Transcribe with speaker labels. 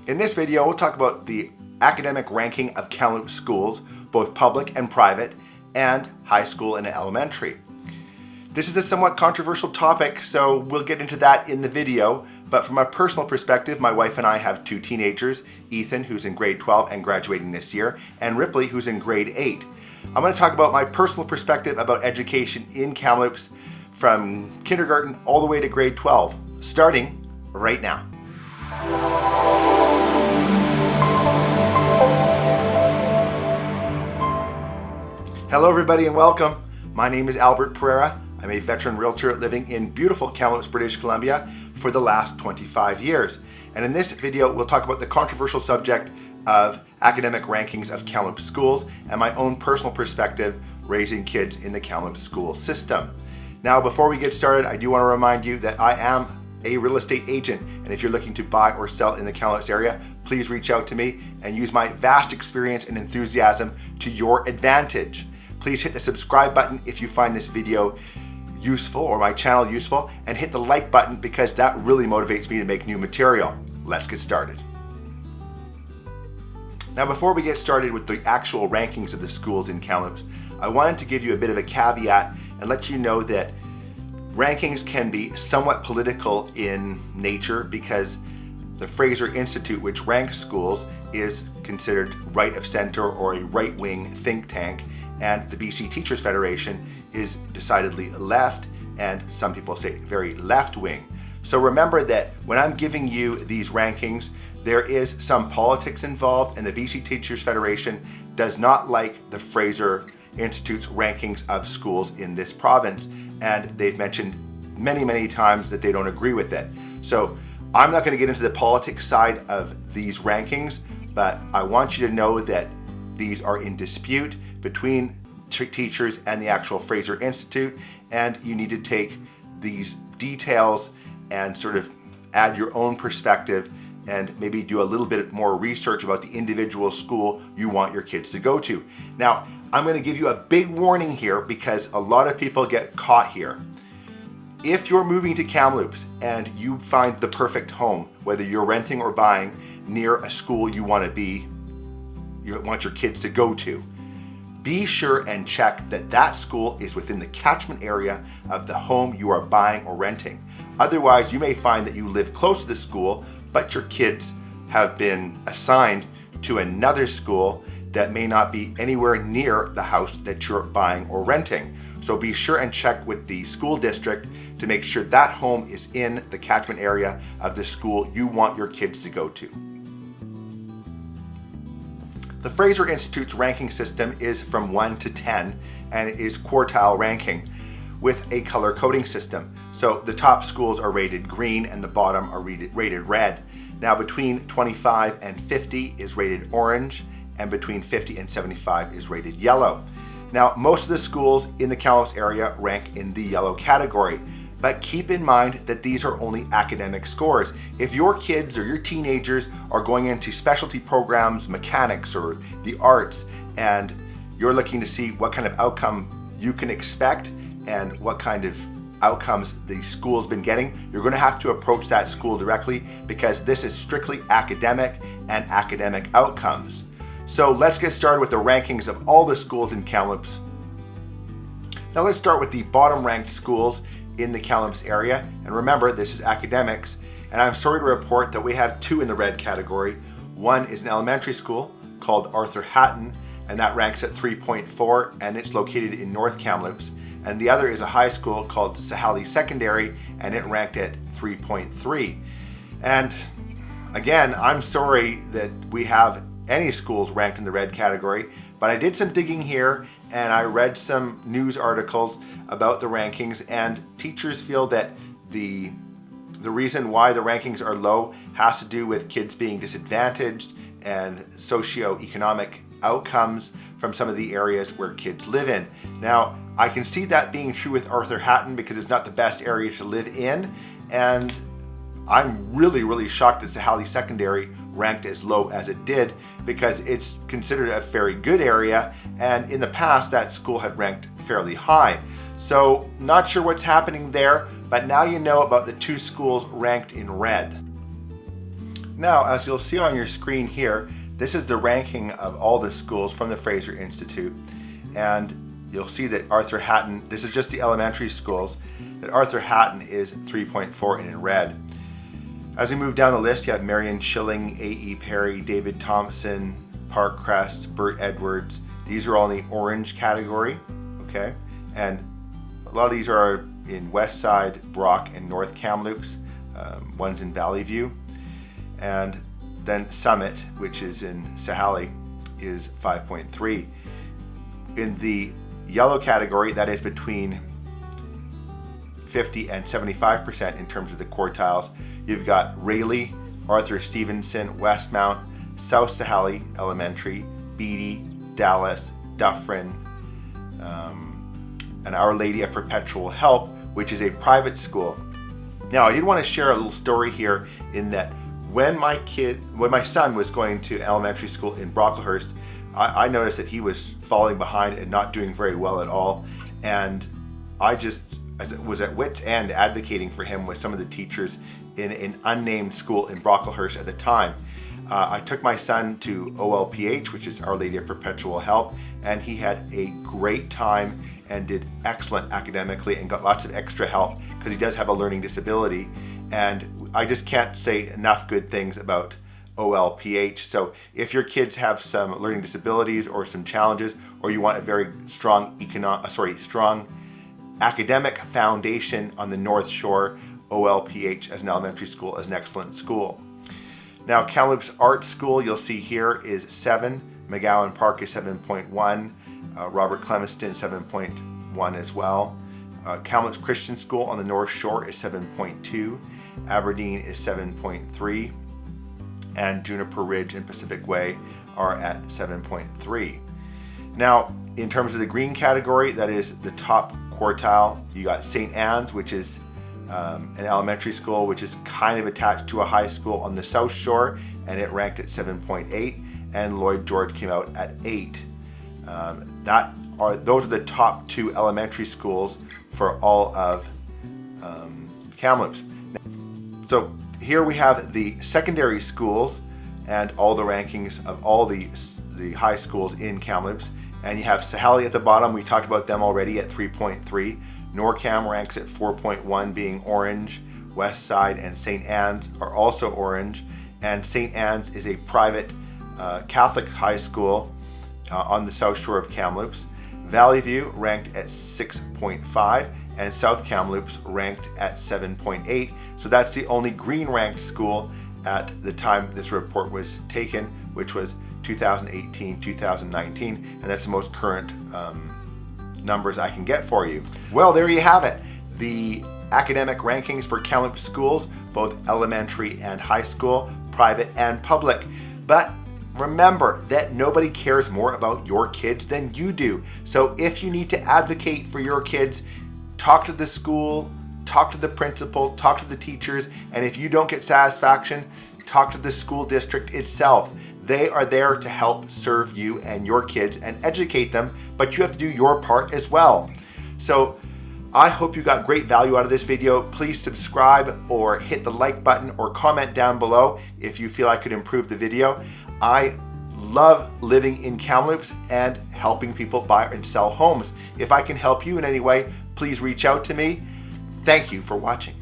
Speaker 1: In this video, we'll talk about the academic ranking of Kamloops schools, both public and private, and high school and elementary. This is a somewhat controversial topic, so we'll get into that in the video. But from a personal perspective, my wife and I have two teenagers, Ethan, who's in grade 12 and graduating this year, and Ripley, who's in grade 8. I'm going to talk about my personal perspective about education in Kamloops from kindergarten all the way to grade 12, starting right now. Hello everybody and welcome. My name is Pereira. I'm a veteran realtor living in beautiful Kamloops, British Columbia for the last 25 years. And in this video, we'll talk about the controversial subject of academic rankings of Kamloops schools and my own personal perspective raising kids in the Kamloops school system. Now, before we get started, I do want to remind you that I am a real estate agent, and if you're looking to buy or sell in the Kamloops area, please reach out to me and use my vast experience and enthusiasm to your advantage. Please hit the subscribe button if you find this video useful or my channel useful, and hit the like button because that really motivates me to make new material. Let's get started. Now, before we get started with the actual rankings of the schools in Kamloops, I wanted to give you a bit of a caveat and let you know that rankings can be somewhat political in nature because the Fraser Institute, which ranks schools, is considered right of center or a right-wing think tank, and the BC Teachers Federation is decidedly left, and some people say very left-wing. So remember that when I'm giving you these rankings, there is some politics involved, and the BC Teachers Federation does not like the Fraser Institute's rankings of schools in this province, and they've mentioned many times that they don't agree with it. So I'm not going to get into the politics side of these rankings, but I want you to know that these are in dispute between teachers and the actual Fraser Institute, and you need to take these details and sort of add your own perspective and maybe do a little bit more research about the individual school you want your kids to go to. Now, I'm going to give you a big warning here because a lot of people get caught here. If you're moving to Kamloops and you find the perfect home, whether you're renting or buying, near a school you want your kids to go to, be sure and check that that school is within the catchment area of the home you are buying or renting. Otherwise, you may find that you live close to the school, but your kids have been assigned to another school that may not be anywhere near the house that you're buying or renting. So be sure and check with the school district to make sure that home is in the catchment area of the school you want your kids to go to. The Fraser Institute's ranking system is from 1 to 10, and it is quartile ranking with a color coding system. So the top schools are rated green and the bottom are rated red. Now, between 25 and 50 is rated orange, and between 50 and 75 is rated yellow. Now, most of the schools in the Kamloops area rank in the yellow category, but keep in mind that these are only academic scores. If your kids or your teenagers are going into specialty programs, mechanics, or the arts, and you're looking to see what kind of outcome you can expect and what kind of outcomes the school's been getting, you're going to have to approach that school directly because this is strictly academic and academic outcomes. So let's get started with the rankings of all the schools in Kamloops. Now let's start with the bottom ranked schools in the Kamloops area, and remember, this is academics, and I'm sorry to report that we have two in the red category. One is an elementary school called Arthur Hatton, and that ranks at 3.4, and it's located in North Kamloops, and the other is a high school called Sahali Secondary, and it ranked at 3.3. And again, I'm sorry that we have any schools ranked in the red category, but I did some digging here and I read some news articles about the rankings, and teachers feel that the reason why the rankings are low has to do with kids being disadvantaged and socioeconomic outcomes from some of the areas where kids live in. Now, I can see that being true with Arthur Hatton because it's not the best area to live in, and I'm really shocked that Sahali Secondary ranked as low as it did because it's considered a very good area, and in the past that school had ranked fairly high. So not sure what's happening there, but now you know about the two schools ranked in red. Now, as you'll see on your screen here, this is the ranking of all the schools from the Fraser Institute. And you'll see that Arthur Hatton, this is just the elementary schools, that Arthur Hatton is 3.4 and in red. As we move down the list, you have Marion Schilling, A.E. Perry, David Thompson, Park Crest, Burt Edwards. These are all in the orange category, okay? And a lot of these are in Westside, Brock, and North Kamloops. One's in Valley View. And then Summit, which is in Sahali, is 5.3. In the yellow category, that is between 50 and 75% in terms of the quartiles, you've got Rayleigh, Arthur Stevenson, Westmount, South Sahali Elementary, Beatty, Dallas, Dufferin, and Our Lady of Perpetual Help, which is a private school. Now, I did want to share a little story here in that when my son was going to elementary school in Brocklehurst, I noticed that he was falling behind and not doing very well at all. And I was at wit's end advocating for him with some of the teachers in an unnamed school in Brocklehurst at the time. I took my son to OLPH, which is Our Lady of Perpetual Help, and he had a great time and did excellent academically and got lots of extra help because he does have a learning disability. And I just can't say enough good things about OLPH. So if your kids have some learning disabilities or some challenges, or you want a very strong strong academic foundation on the North Shore, OLPH as an elementary school is an excellent school. Now, Kamloops Art School, you'll see here, is 7. McGowan Park is 7.1. Robert Clemenston 7.1 as well. Kamloops Christian School on the North Shore is 7.2. Aberdeen is 7.3. And Juniper Ridge and Pacific Way are at 7.3. Now, in terms of the green category, that is the top quartile. You got St. Anne's, which is an elementary school, which is kind of attached to a high school on the South Shore, and it ranked at 7.8. And Lloyd George came out at 8. Those are the top 2 elementary schools for all of Kamloops. So here we have the secondary schools and all the rankings of all the high schools in Kamloops. And you have Sahali at the bottom. We talked about them already at 3.3. NorCam ranks at 4.1, being orange. Westside and St. Anne's are also orange. And St. Anne's is a private Catholic high school on the South Shore of Kamloops. Valley View ranked at 6.5, and South Kamloops ranked at 7.8. So that's the only green ranked school at the time this report was taken, which was 2018-2019, and that's the most current numbers I can get for you. Well, there you have it. The academic rankings for Kamloops schools, both elementary and high school, private and public. But remember that nobody cares more about your kids than you do. So if you need to advocate for your kids, talk to the school, talk to the principal, talk to the teachers, and if you don't get satisfaction, talk to the school district itself. They are there to help serve you and your kids and educate them, but you have to do your part as well. So I hope you got great value out of this video. Please subscribe or hit the like button or comment down below if you feel I could improve the video. I love living in Kamloops and helping people buy and sell homes. If I can help you in any way, please reach out to me. Thank you for watching.